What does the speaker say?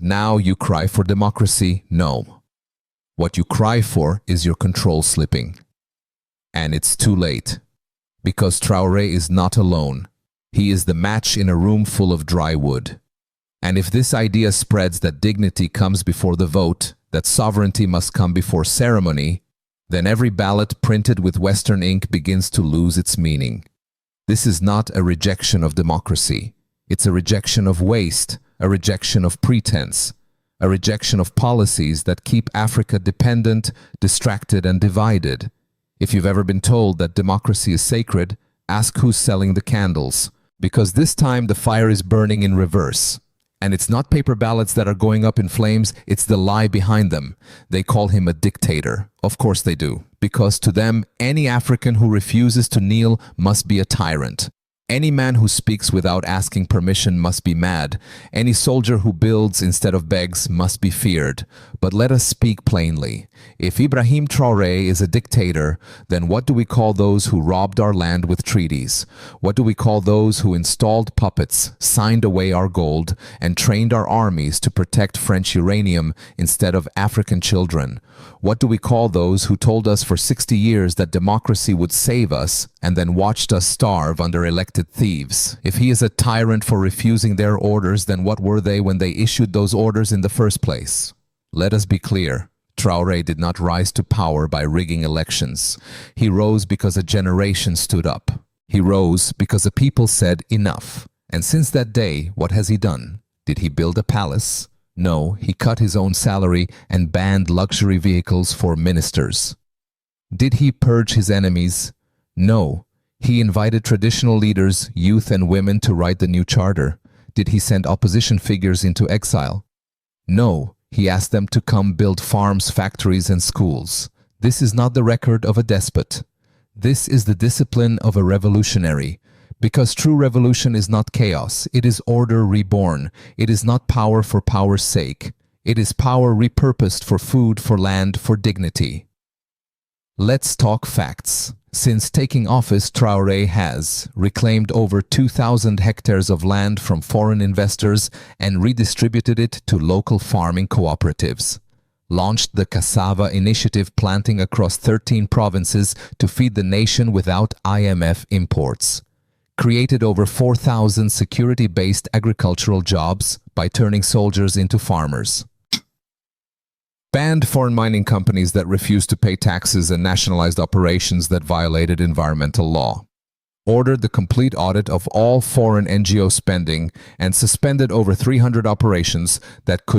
Now you cry for democracy? No. What you cry for is your control slipping. And it's too late. Because Traore is not alone. He is the match in a room full of dry wood. And if this idea spreads that dignity comes before the vote, that sovereignty must come before ceremony, then every ballot printed with Western ink begins to lose its meaning. This is not a rejection of democracy. It's a rejection of waste, a rejection of pretense, a rejection of policies that keep Africa dependent, distracted, and divided. If you've ever been told that democracy is sacred, ask who's selling the candles, because this time the fire is burning in reverse. And it's not paper ballots that are going up in flames, it's the lie behind them. They call him a dictator. Of course they do, because to them, any African who refuses to kneel must be a tyrant. Any man who speaks without asking permission must be mad. Any soldier who builds instead of begs must be feared. But let us speak plainly. If Ibrahim Traore is a dictator, then what do we call those who robbed our land with treaties? What do we call those who installed puppets, signed away our gold, and trained our armies to protect French uranium instead of African children? What do we call those who told us for 60 years that democracy would save us and then watched us starve under elected thieves? If he is a tyrant for refusing their orders, then what were they when they issued those orders in the first place? Let us be clear. Traore did not rise to power by rigging elections. He rose because a generation stood up. He rose because the people said enough. And since that day, what has he done? Did he build a palace? No, he cut his own salary and banned luxury vehicles for ministers. Did he purge his enemies? No, he invited traditional leaders, youth and women to write the new charter. Did he send opposition figures into exile? No, he asked them to come build farms, factories and schools. This is not the record of a despot. This is the discipline of a revolutionary. Because true revolution is not chaos, it is order reborn. It is not power for power's sake. It is power repurposed for food, for land, for dignity. Let's talk facts. Since taking office, Traore has reclaimed over 2,000 hectares of land from foreign investors and redistributed it to local farming cooperatives. Launched the Cassava Initiative, planting across 13 provinces to feed the nation without IMF imports. Created over 4,000 security-based agricultural jobs by turning soldiers into farmers. Banned foreign mining companies that refused to pay taxes and nationalized operations that violated environmental law. Ordered the complete audit of all foreign NGO spending and suspended over 300 operations that could